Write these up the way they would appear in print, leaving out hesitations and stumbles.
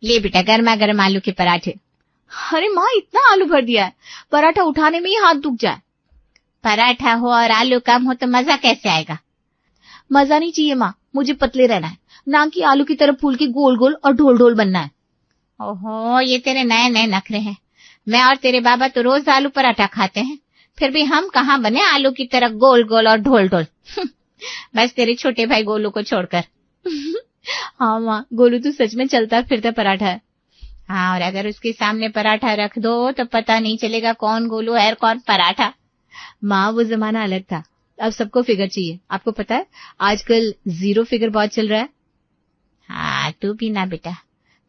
ले बेटा गर्मा गर्म आलू के पराठे। अरे माँ, इतना आलू भर दिया है, पराठा उठाने में ही हाथ दुख जाए। पराठा हो और आलू कम हो तो मजा कैसे आएगा? मजा नहीं चाहिए माँ, मुझे पतले रहना है, ना कि आलू की तरह फूल के गोल गोल और ढोल ढोल बनना है। ओहो, ये तेरे नए नए नखरे हैं। मैं और तेरे बाबा तो रोज आलू पराठा खाते हैं, फिर भी हम कहाँ बने आलू की तरह गोल गोल और ढोल ढोल। बस तेरे छोटे भाई गोलू को छोड़कर। हाँ माँ, गोलू तो सच में चलता फिरता पराठा है। हाँ, और अगर उसके सामने पराठा रख दो तो पता नहीं चलेगा कौन गोलू है और कौन पराठा। माँ, वो जमाना अलग था, अब सबको फिगर चाहिए। आपको पता है आजकल 0 फिगर बहुत चल रहा है। हाँ, तू भी ना बेटा,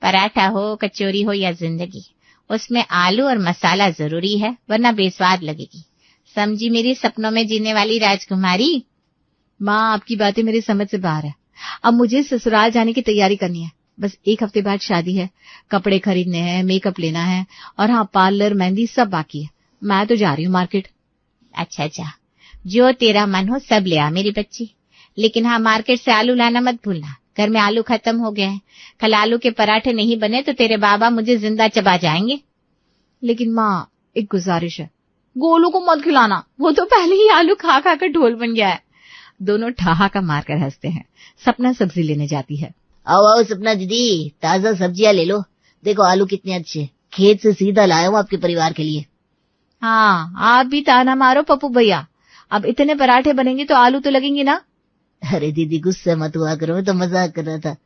पराठा हो कचौरी हो या जिंदगी, उसमें आलू और मसाला जरूरी है, वरना बेस्वाद लगेगी। समझी मेरी सपनों में जीने वाली राजकुमारी। माँ, आपकी बातें मेरी समझ से बाहर है। अब मुझे ससुराल जाने की तैयारी करनी है। बस 1 हफ्ते बाद शादी है, कपड़े खरीदने हैं, मेकअप लेना है, और हाँ, पार्लर, मेहंदी सब बाकी है। मैं तो जा रही हूँ मार्केट। अच्छा, जो तेरा मन हो सब ले आ मेरी बच्ची, लेकिन हाँ, मार्केट से आलू लाना मत भूलना। घर में आलू खत्म हो गए हैं, कल आलू के पराठे नहीं बने तो तेरे बाबा मुझे जिंदा चबा जाएंगे। लेकिन माँ, एक गुजारिश है, गोलू को मत खिलाना, वो तो पहले ही आलू खा खा कर ढोल बन गया है। दोनों ठहाका मारकर हंसते हैं। सपना सब्जी लेने जाती है। आओ आओ सपना दीदी, ताजा सब्जियां ले लो। देखो आलू कितने अच्छे, खेत से सीधा लाया हूँ आपके परिवार के लिए। हाँ, आप भी ताना मारो पप्पू भैया, अब इतने पराठे बनेंगे तो आलू तो लगेंगे ना। अरे दीदी गुस्से मत हुआ करो, मैं तो मजाक कर रहा था।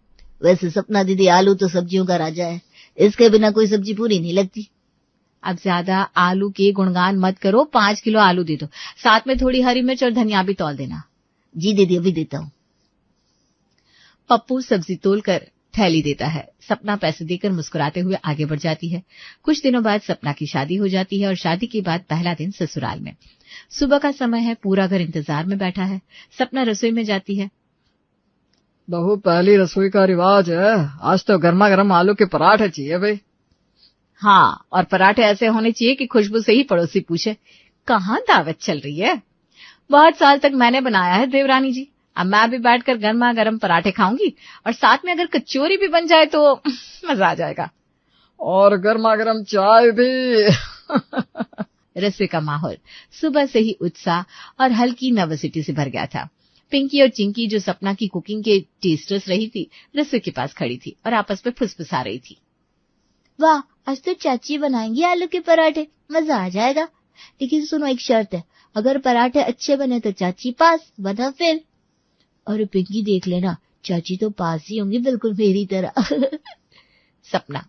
वैसे सपना दीदी, आलू तो सब्जियों का राजा है, इसके बिना कोई सब्जी पूरी नहीं लगती। अब ज्यादा आलू के गुणगान मत करो, 5 किलो आलू दे दो, साथ में थोड़ी हरी मिर्च और धनिया भी तौल देना। जी दीदी, अभी देता हूँ। पप्पू सब्जी तोलकर थैली देता है। सपना पैसे देकर मुस्कुराते हुए आगे बढ़ जाती है। कुछ दिनों बाद सपना की शादी हो जाती है और शादी के बाद पहला दिन ससुराल में। सुबह का समय है, पूरा घर इंतजार में बैठा है। सपना रसोई में जाती है। बहू, पहली रसोई का रिवाज है, आज तो गर्मा गर्म आलू के पराठे चाहिए भाई। हाँ, और पराठे ऐसे होने चाहिए कि खुशबू से ही पड़ोसी पूछे, कहाँ दावत चल रही है? बहुत साल तक मैंने बनाया है देवरानी जी, अब मैं भी बैठकर गर्मा गर्म पराठे खाऊंगी, और साथ में अगर कचौरी भी बन जाए तो मजा आ जाएगा। और गर्मा गर्म चाय भी। रसोई का माहौल सुबह से ही उत्साह और हल्की नर्वसिटी से भर गया था। पिंकी और चिंकी, जो सपना की कुकिंग के टेस्टर्स रही थी, रसोई के पास खड़ी थी और आपस में फुसफुसा रही थी। वाह, आज तो चाची बनाएंगी आलू के पराठे, मजा आ जाएगा। लेकिन सुनो, एक शर्त है, अगर पराठे अच्छे बने तो चाची पास, वरना फेल। और पिंकी देख लेना, चाची तो पास ही होंगी, बिल्कुल मेरी तरह। सपना,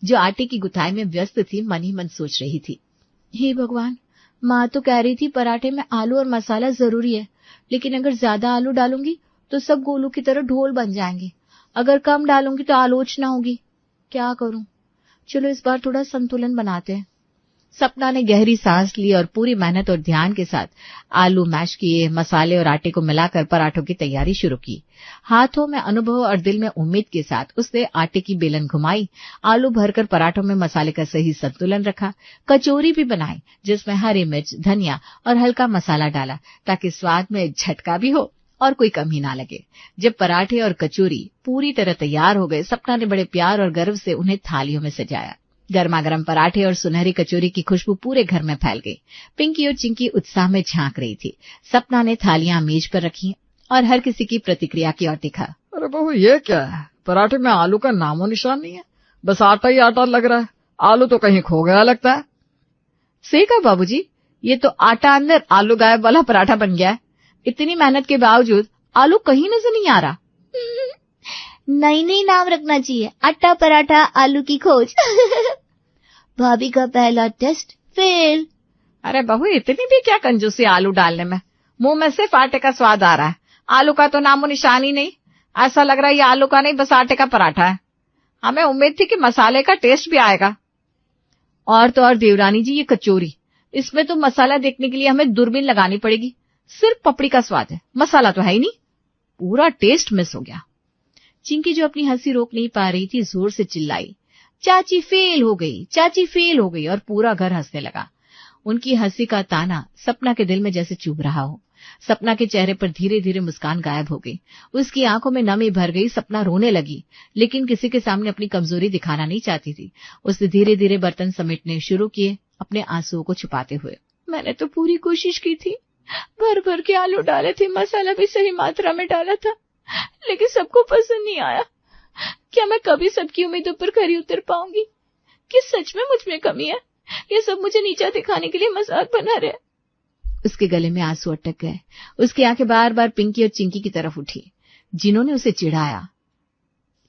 जो आटे की गुथाई में व्यस्त थी, मन ही मन सोच रही थी, हे भगवान, माँ तो कह रही थी पराठे में आलू और मसाला जरूरी है, लेकिन अगर ज्यादा आलू डालूंगी तो सब गोलू की तरह ढोल बन जाएंगे, अगर कम डालूंगी तो आलोचना होगी, क्या करूं? चलो इस बार थोड़ा संतुलन बनाते हैं। सपना ने गहरी सांस ली और पूरी मेहनत और ध्यान के साथ आलू मैश किए, मसाले और आटे को मिलाकर पराठों की तैयारी शुरू की। हाथों में अनुभव और दिल में उम्मीद के साथ उसने आटे की बेलन घुमाई, आलू भरकर पराठों में मसाले का सही संतुलन रखा, कचौरी भी बनाई जिसमें हरी मिर्च, धनिया और हल्का मसाला डाला ताकि स्वाद में झटका भी हो और कोई कमी ना लगे। जब पराठे और कचौरी पूरी तरह तैयार हो गए, सपना ने बड़े प्यार और गर्व से उन्हें थालियों में सजाया। गर्मा गर्म पराठे और सुनहरी कचौरी की खुशबू पूरे घर में फैल गई। पिंकी और चिंकी उत्साह में झांक रही थी। सपना ने थालियां मेज पर रखी और हर किसी की प्रतिक्रिया की ओर देखा। अरे बहू, ये क्या है? पराठे में आलू का नामो निशान नहीं है, बस आटा ही आटा लग रहा है। आलू तो कहीं खो गया लगता है। सही कहा बाबूजी, ये तो आटा अंदर आलू गायब वाला पराठा बन गया है। इतनी मेहनत के बावजूद आलू कहीं नजर नहीं आ रहा। नई नाम रखना चाहिए, आटा पराठा आलू की खोज। भाभी का पहला टेस्ट फेल। अरे बहू, इतनी भी क्या कंजूसी आलू डालने में, मुंह में सिर्फ आटे का स्वाद आ रहा है, आलू का तो नामो निशान ही नहीं। ऐसा लग रहा है ये आलू का नहीं, बस आटे का पराठा है। हमें उम्मीद थी कि मसाले का टेस्ट भी आएगा। और तो और देवरानी जी, ये कचौरी, इसमें तो मसाला देखने के लिए हमें दूरबीन लगानी पड़ेगी। सिर्फ पपड़ी का स्वाद है, मसाला तो है ही नहीं। पूरा टेस्ट मिस हो गया। चिंकी, जो अपनी हंसी रोक नहीं पा रही थी, जोर से चिल्लाई, चाची फेल हो गई, चाची फेल हो गई, और पूरा घर हंसने लगा। उनकी हंसी का ताना सपना के दिल में जैसे चुभ रहा हो। सपना के चेहरे पर धीरे धीरे मुस्कान गायब हो गई। उसकी आंखों में नमी भर गई। सपना रोने लगी, लेकिन किसी के सामने अपनी कमजोरी दिखाना नहीं चाहती थी। उसने धीरे धीरे बर्तन समेटने शुरू किए, अपने आंसुओं को छुपाते हुए। मैंने तो पूरी कोशिश की थी, भर भर के आलू डाले थे, मसाला भी सही मात्रा में डाला था, लेकिन सबको पसंद नहीं आया। क्या मैं कभी सबकी उम्मीदों पर खरी उतर पाऊंगी? कि सच में मुझ में कमी है? ये सब मुझे नीचा दिखाने के लिए मजाक बना रहे। उसके गले में आंसू अटक गए। उसकी आंखें बार बार पिंकी और चिंकी की तरफ उठी, जिन्होंने उसे चिढ़ाया।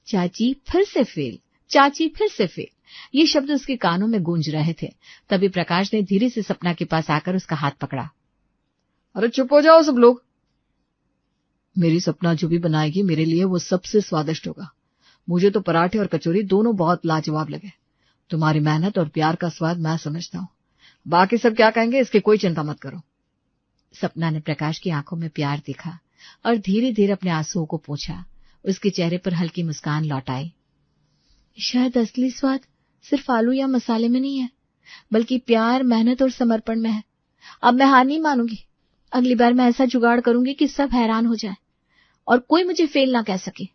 चाची फिर से फेल, चाची फिर से फेल, ये शब्द उसके कानों में गूंज रहे थे। तभी प्रकाश ने धीरे से सपना के पास आकर उसका हाथ पकड़ा। अरे चुप हो जाओ सब लोग। मेरी सपना जो भी बनाएगी मेरे लिए वो सबसे स्वादिष्ट होगा। मुझे तो पराठे और कचौरी दोनों बहुत लाजवाब लगे। तुम्हारी मेहनत और प्यार का स्वाद मैं समझता हूँ, बाकी सब क्या कहेंगे इसकी कोई चिंता मत करो। सपना ने प्रकाश की आंखों में प्यार देखा और धीरे धीरे अपने आंसुओं को पोंछा। उसके चेहरे पर हल्की मुस्कान लौट आई। शायद असली स्वाद सिर्फ आलू या मसाले में नहीं है, बल्कि प्यार, मेहनत और समर्पण में है। अब मैं हार नहीं मानूंगी। अगली बार मैं ऐसा जुगाड़ करूंगी कि सब हैरान हो जाए और कोई मुझे फेल ना कह सके।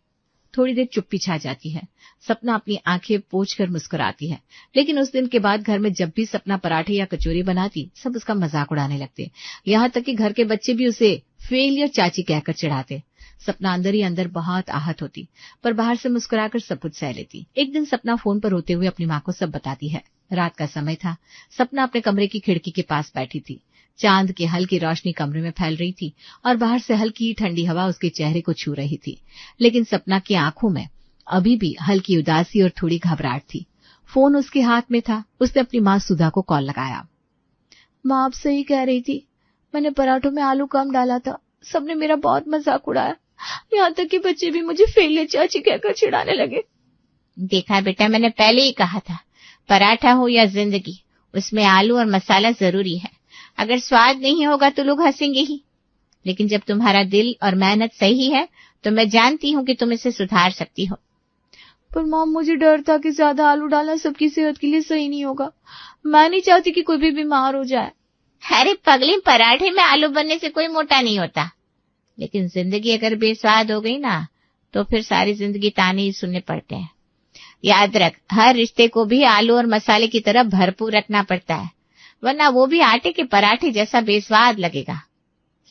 थोड़ी देर चुप्पी छा जाती है। सपना अपनी आंखें पोंछकर मुस्कुराती है, लेकिन उस दिन के बाद घर में जब भी सपना पराठे या कचौरी बनाती, सब उसका मजाक उड़ाने लगते। यहाँ तक कि घर के बच्चे भी उसे फेलियर चाची कहकर चिढ़ाते। सपना अंदर ही अंदर बहुत आहत होती, पर बाहर से मुस्कुराकर सब कुछ सह लेती। एक दिन सपना फोन पर रोते हुए अपनी माँ को सब बताती है। रात का समय था। सपना अपने कमरे की खिड़की के पास बैठी थी। चांद की हल्की रोशनी कमरे में फैल रही थी और बाहर से हल्की ठंडी हवा उसके चेहरे को छू रही थी, लेकिन सपना की आंखों में अभी भी हल्की उदासी और थोड़ी घबराहट थी। फोन उसके हाथ में था। उसने अपनी माँ सुधा को कॉल लगाया। माँ आप सही कह रही थी, मैंने पराठों में आलू कम डाला था। सबने मेरा बहुत मजाक उड़ाया, यहाँ तक कि बच्चे भी मुझे फेलियर चाची कहकर चिढ़ाने लगे। देखा बेटा, मैंने पहले ही कहा था, पराठा हो या जिंदगी, उसमें आलू और मसाला जरूरी है। अगर स्वाद नहीं होगा तो लोग हंसेंगे ही, लेकिन जब तुम्हारा दिल और मेहनत सही है तो मैं जानती हूँ कि तुम इसे सुधार सकती हो। पर माँ मुझे डर था कि ज्यादा आलू डालना सबकी सेहत के लिए सही नहीं होगा। मैं नहीं चाहती कि कोई भी बीमार हो जाए। अरे पगली, पराठे में आलू बनने से कोई मोटा नहीं होता, लेकिन जिंदगी अगर बेस्वाद हो गई ना तो फिर सारी जिंदगी ताने ही सुनने पड़ते हैं। याद रख, हर रिश्ते को भी आलू और मसाले की तरह भरपूर रखना पड़ता है, वरना वो भी आटे के पराठे जैसा बेस्वाद लगेगा।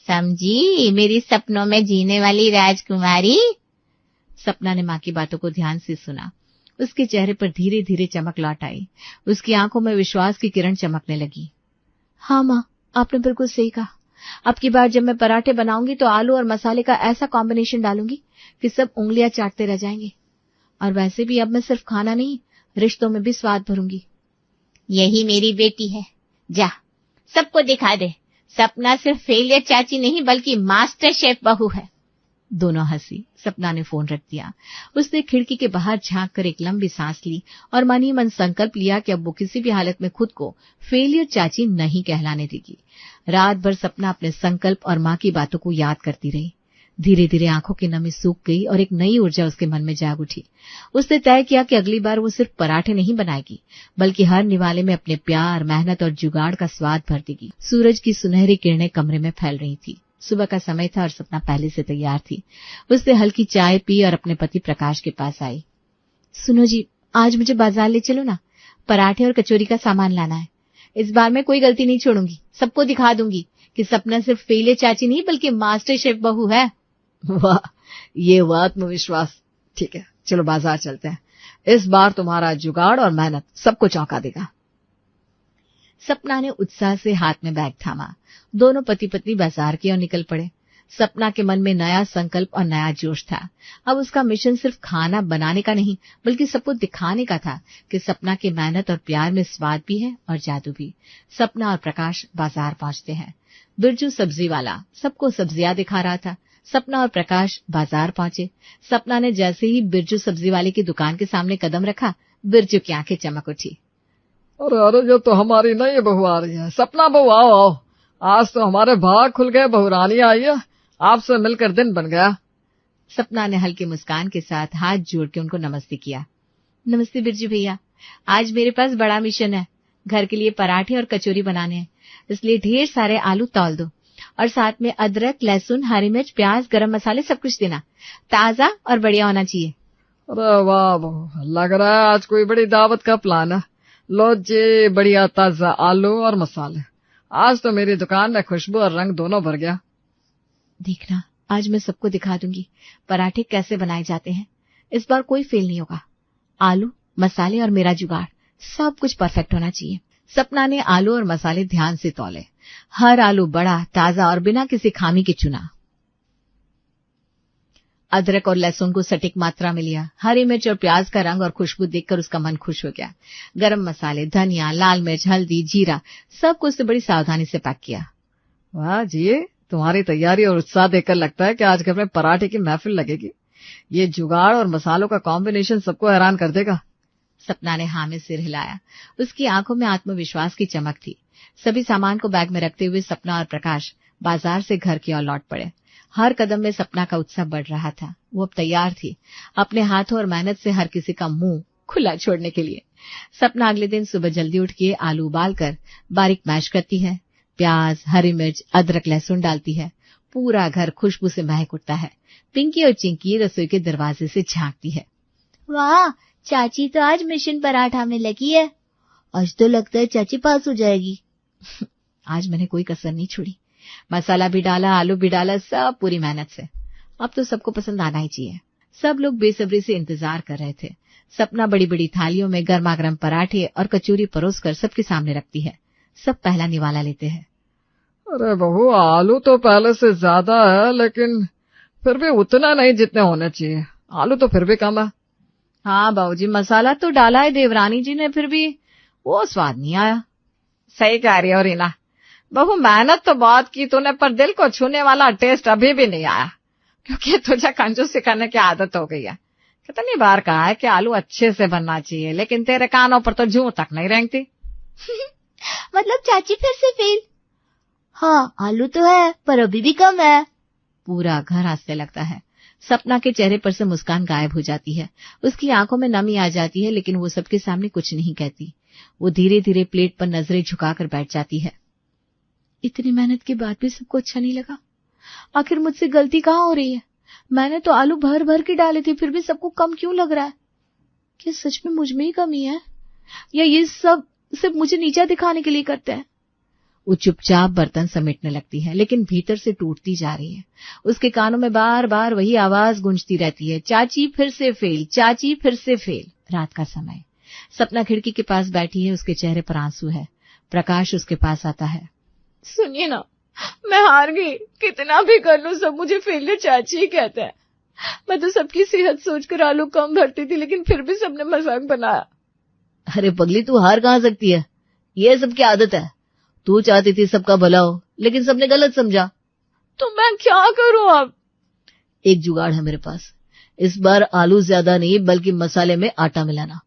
समझी मेरी सपनों में जीने वाली राजकुमारी? सपना ने माँ की बातों को ध्यान से सुना। उसके चेहरे पर धीरे धीरे चमक लौट आई। उसकी आंखों में विश्वास की किरण चमकने लगी। हाँ माँ, आपने बिल्कुल सही कहा। अब की बार जब मैं पराठे बनाऊंगी तो आलू और मसाले का ऐसा कॉम्बिनेशन डालूंगी कि सब उंगलियां चाटते रह जाएंगे। और वैसे भी अब मैं सिर्फ खाना नहीं, रिश्तों में भी स्वाद भरूंगी। यही मेरी बेटी है, जा सबको दिखा दे, सपना सिर्फ फेलियर चाची नहीं बल्कि मास्टर शेफ बहू है। दोनों हंसी। सपना ने फोन रख दिया। उसने खिड़की के बाहर झांक कर एक लंबी सांस ली और मन ही मन संकल्प लिया कि अब वो किसी भी हालत में खुद को फेलियर चाची नहीं कहलाने देगी। रात भर सपना अपने संकल्प और माँ की बातों को याद करती रही। धीरे धीरे आंखों की नमी सूख गई और एक नई ऊर्जा उसके मन में जाग उठी। उसने तय किया कि अगली बार वो सिर्फ पराठे नहीं बनाएगी, बल्कि हर निवाले में अपने प्यार, मेहनत और जुगाड़ का स्वाद भर देगी। सूरज की सुनहरी किरणें कमरे में फैल रही थी। सुबह का समय था और सपना पहले से तैयार थी। उसने हल्की चाय पी और अपने पति प्रकाश के पास आई। सुनो जी, आज मुझे बाजार ले चलो ना, पराठे और कचौरी का सामान लाना है। इस बार मैं कोई गलती नहीं छोड़ूंगी, सबको दिखा दूंगी कि सपना सिर्फ फेलियर चाची नहीं बल्कि मास्टर शेफ बहू है। वाह, ये हुआ आत्मविश्वास। ठीक है, चलो बाजार चलते हैं। इस बार तुम्हारा जुगाड़ और मेहनत सबको चौंका देगा। सपना ने उत्साह से हाथ में बैग थामा। दोनों पति पत्नी बाजार की ओर निकल पड़े। सपना के मन में नया संकल्प और नया जोश था। अब उसका मिशन सिर्फ खाना बनाने का नहीं, बल्कि सबको दिखाने का था कि सपना की मेहनत और प्यार में स्वाद भी है और जादू भी। सपना और प्रकाश बाजार पहुंचते हैं। बिरजू सब्जी वाला सबको सब्जियां दिखा रहा था। सपना और प्रकाश बाजार पहुंचे। सपना ने जैसे ही बिरजू सब्जी वाले की दुकान के सामने कदम रखा, बिरजू की आंखें चमक उठी। अरे अरे, ये तो हमारी नई बहू आ रही है। सपना बहू, आओ आओ, आज तो हमारे भाग खुल गए। बहू रानी आई है, आपसे मिलकर दिन बन गया। सपना ने हल्की मुस्कान के साथ हाथ जोड़ के उनको नमस्ते किया। नमस्ते बिरजू भैया, आज मेरे पास बड़ा मिशन है। घर के लिए पराठे और कचौरी बनाने हैं, इसलिए ढेर सारे आलू तौल दो और साथ में अदरक, लहसुन, हरी मिर्च, प्याज, गरम मसाले सब कुछ देना। ताजा और बढ़िया होना चाहिए। अरे वाह वाह, लग रहा है आज कोई बड़ी दावत का प्लान है। लो जी, बढ़िया ताजा आलू और मसाले। आज तो मेरी दुकान में खुशबू और रंग दोनों भर गया। देखना, आज मैं सबको दिखा दूंगी पराठे कैसे बनाए जाते हैं। इस बार कोई फेल नहीं होगा। आलू, मसाले और मेरा जुगाड़, सब कुछ परफेक्ट होना चाहिए। सपना ने आलू और मसाले ध्यान से तौले। हर आलू बड़ा, ताजा और बिना किसी खामी के चुना। अदरक और लहसुन को सटीक मात्रा में लिया। हरी मिर्च और प्याज का रंग और खुशबू देखकर उसका मन खुश हो गया। गरम मसाले, धनिया, लाल मिर्च, हल्दी, जीरा, सब कुछ बड़ी सावधानी से पैक किया। वाह जी, तुम्हारी तैयारी और उत्साह देखकर लगता है कि आज घर में पराठे की महफिल लगेगी। ये जुगाड़ और मसालों का कॉम्बिनेशन सबको हैरान कर देगा। सपना ने हाँ में सिर हिलाया। उसकी आंखों में आत्मविश्वास की चमक थी। सभी सामान को बैग में रखते हुए सपना और प्रकाश बाजार से घर की ओर लौट पड़े। हर कदम में सपना का उत्साह बढ़ रहा था। वो अब तैयार थी अपने हाथों और मेहनत से हर किसी का मुंह खुला छोड़ने के लिए। सपना अगले दिन सुबह जल्दी उठ के आलू उबालकर बारीक मैश करती है। प्याज, हरी मिर्च, अदरक, लहसुन डालती है। पूरा घर खुशबू से महक उठता है। पिंकी और चिंकी रसोई के दरवाजे से झांकती है। वाह, चाची तो आज मिशन पराठा में लगी है। आज तो लगता है चाची पास हो जाएगी। आज मैंने कोई कसर नहीं छोड़ी। मसाला भी डाला, आलू भी डाला, सब पूरी मेहनत से। अब तो सबको पसंद आना ही चाहिए। सब लोग बेसब्री से इंतजार कर रहे थे। सपना बड़ी बड़ी थालियों में गर्मा गर्म पराठे और कचौरी परोसकर सबके सामने रखती है। सब पहला निवाला लेते हैं। अरे बहू, आलू तो पहले से ज्यादा है, लेकिन फिर भी उतना नहीं जितने होने चाहिए। आलू तो फिर भी कम है। हाँ बाबूजी, मसाला तो डाला है देवरानी जी ने, फिर भी वो स्वाद नहीं आया। सही कह रही हो रीना बहू, मेहनत तो बहुत की तूने, पर दिल को छूने वाला टेस्ट अभी भी नहीं आया, क्योंकि तुझे कंजूसी करने की आदत हो गई है। कितनी बार कहा है कि आलू अच्छे से बनना चाहिए, लेकिन तेरे कानों पर तो जूं तक नहीं रेंगती। मतलब चाची फिर से फेल? हाँ, आलू तो है पर अभी भी कम है। पूरा घर हंसने लगता है। सपना के चेहरे पर से मुस्कान गायब हो जाती है। उसकी आंखों में नमी आ जाती है, लेकिन वो सबके सामने कुछ नहीं कहती। वो धीरे धीरे प्लेट पर नजरें झुकाकर बैठ जाती है। इतनी मेहनत के बाद भी सबको अच्छा नहीं लगा। आखिर मुझसे गलती कहाँ हो रही है? मैंने तो आलू भर भर के डाले थे, फिर भी सबको कम क्यों लग रहा है? क्या सच में मुझ में ही कमी है, या ये सब सिर्फ मुझे नीचा दिखाने के लिए करते हैं? वो चुपचाप बर्तन समेटने लगती है, लेकिन भीतर से टूटती जा रही है। उसके कानों में बार बार वही आवाज गूंजती रहती है, चाची फिर से फेल, चाची फिर से फेल। रात का समय। सपना खिड़की के पास बैठी है, उसके चेहरे पर आंसू है। प्रकाश उसके पास आता है। सुनिए ना, मैं हार गई। कितना भी कर लूं सब मुझे फेलियर चाची ही कहते हैं। मैं तो सबकी सेहत सोचकर आलू कम भरती थी, लेकिन फिर भी सबने मजाक बनाया। अरे पगली, तू हार कहाँ सकती है? ये सबकी आदत है। तू चाहती थी सबका भला हो, लेकिन सबने गलत समझा। तो मैं क्या करूं अब? एक जुगाड़ है मेरे पास। इस बार आलू ज्यादा नहीं, बल्कि मसाले में आटा मिलाना।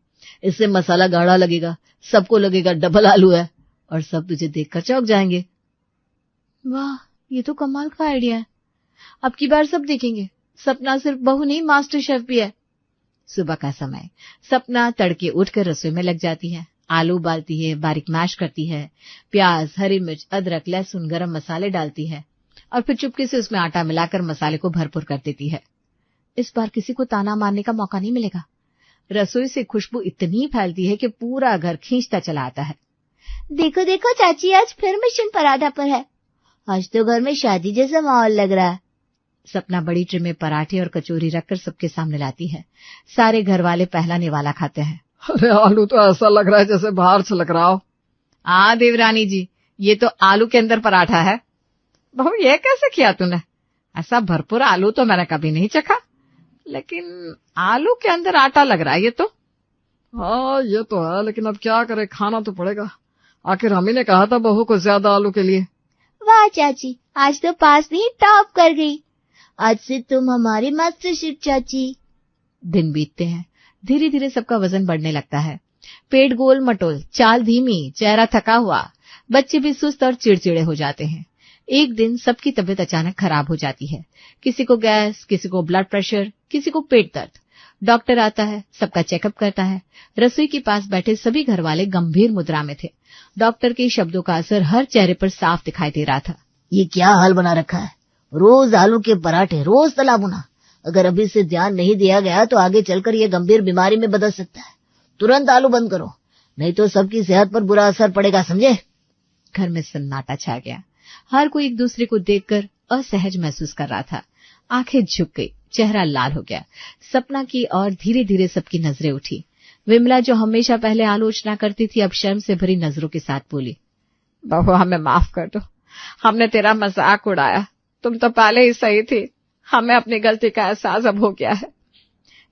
इससे मसाला गाढ़ा लगेगा, सबको लगेगा डबल आलू है, और सब तुझे देखकर चौंक जाएंगे। वाह, ये तो कमाल का आइडिया है। अब की बार सब देखेंगे। सपना सिर्फ बहू नहीं, मास्टर शेफ भी है। सुबह का समय। सपना तड़के उठकर रसोई में लग जाती है। आलू उबालती है, बारीक मैश करती है, प्याज, हरी मिर्च, अदरक, लहसुन, गरम मसाले डालती है, और फिर चुपके से उसमें आटा मिलाकर मसाले को भरपूर कर देती है। इस बार किसी को ताना मारने का मौका नहीं मिलेगा। रसोई से खुशबू इतनी फैलती है कि पूरा घर खींचता चला आता है। देखो देखो, चाची आज फिर मिशन पराठा पर है। आज तो घर में शादी जैसा माहौल लग रहा है। सपना बड़ी ट्रे में पराठे और कचौरी रखकर सबके सामने लाती है। सारे घर वाले पहला निवाला खाते हैं। अरे आलू तो ऐसा लग रहा है जैसे बाहर छलक रहा हो। हाँ देवरानी जी, ये तो आलू के अंदर पराठा है। बहू, ये कैसे किया तूने? ऐसा भरपूर आलू तो मैंने कभी नहीं चखा, लेकिन आलू के अंदर आटा लग रहा है ये तो। हाँ ये तो है, लेकिन अब क्या करे, खाना तो पड़ेगा। आखिर हम ही ने कहा था बहू को ज्यादा आलू के लिए। वाह चाची, आज तो पास नहीं टॉप कर गई। आज से तुम हमारी मास्टर शेफ चाची। दिन बीतते हैं। धीरे धीरे सबका वजन बढ़ने लगता है। पेट गोल मटोल, चाल धीमी, चेहरा थका हुआ। बच्चे भी सुस्त और चिड़चिड़े हो जाते हैं। एक दिन सबकी तबीयत अचानक खराब हो जाती है। किसी को गैस, किसी को ब्लड प्रेशर, किसी को पेट दर्द। डॉक्टर आता है, सबका चेकअप करता है। रसोई के पास बैठे सभी घरवाले गंभीर मुद्रा में थे। डॉक्टर के शब्दों का असर हर चेहरे पर साफ दिखाई दे रहा था। ये क्या हाल बना रखा है, रोज आलू के पराठे, रोज तला भुना। अगर अभी से ध्यान नहीं दिया गया तो आगे चलकर ये गंभीर बीमारी में बदल सकता है। तुरंत आलू बंद करो, नहीं तो सबकी सेहत पर बुरा असर पड़ेगा, समझे। घर में सन्नाटा छा गया। हर कोई एक दूसरे को देखकर असहज महसूस कर रहा था। आंखें झुक गई, चेहरा लाल हो गया। सपना की ओर धीरे धीरे सबकी नजरें उठी। विमला, जो हमेशा पहले आलोचना करती थी, अब शर्म से भरी नजरों के साथ बोली, बहू हमें माफ कर दो, हमने तेरा मजाक उड़ाया, तुम तो पहले ही सही थी, हमें अपनी गलती का एहसास अब हो गया है।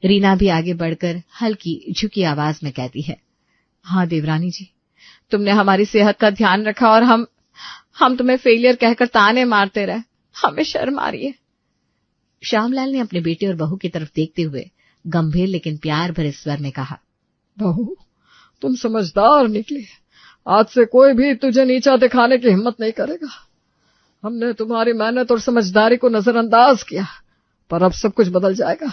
रीना भी आगे बढ़कर हल्की झुकी आवाज में कहती है, हाँ देवरानी जी, तुमने हमारी सेहत का ध्यान रखा और हम तुम्हें फेलियर कहकर ताने मारते रहे, हमें शर्म आ रही है। श्यामलाल ने अपने बेटे और बहू की तरफ देखते हुए गंभीर लेकिन प्यार भरे स्वर में कहा, बहू तुम समझदार निकली, आज से कोई भी तुझे नीचा दिखाने की हिम्मत नहीं करेगा। हमने तुम्हारी मेहनत और समझदारी को नजरअंदाज किया, पर अब सब कुछ बदल जाएगा।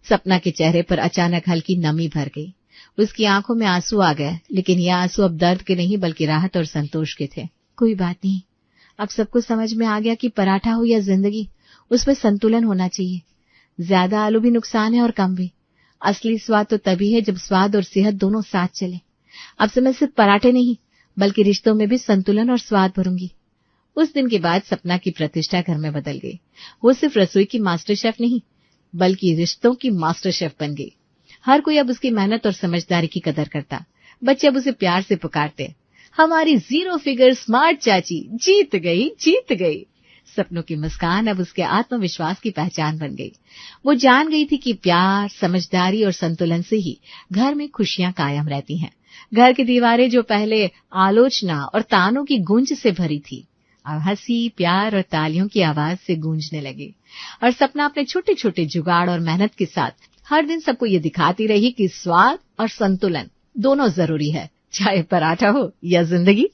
सपना के चेहरे पर अचानक हल्की नमी भर गई। उसकी आंखों में आंसू आ गए, लेकिन ये आंसू अब दर्द के नहीं बल्कि राहत और संतोष के थे। कोई बात नहीं, अब सबको समझ में आ गया कि पराठा हो या जिंदगी, उसमें संतुलन होना चाहिए। ज्यादा आलू भी नुकसान है और कम भी। असली स्वाद तो तभी है जब स्वाद और सेहत दोनों साथ चले। अब से मैं सिर्फ पराठे नहीं बल्कि रिश्तों में भी संतुलन और स्वाद भरूंगी। उस दिन के बाद सपना की प्रतिष्ठा घर में बदल गई। वो सिर्फ रसोई की मास्टर शेफ नहीं बल्कि रिश्तों की मास्टर शेफ बन गई। हर कोई अब उसकी मेहनत और समझदारी की कदर करता। बच्चे अब उसे प्यार से पुकारते, हमारी 0 फिगर स्मार्ट चाची जीत गई, जीत गई। सपनों की मुस्कान अब उसके आत्मविश्वास की पहचान बन गई। वो जान गई थी कि प्यार, समझदारी और संतुलन से ही घर में खुशियां कायम रहती हैं। घर की दीवारें जो पहले आलोचना और तानों की गूंज से भरी थी, अब हंसी, प्यार और तालियों की आवाज से गूंजने लगी। और सपना अपने छोटे छोटे जुगाड़ और मेहनत के साथ हर दिन सबको ये दिखाती रही कि स्वाद और संतुलन दोनों जरूरी है, चाहे पराठा हो या जिंदगी।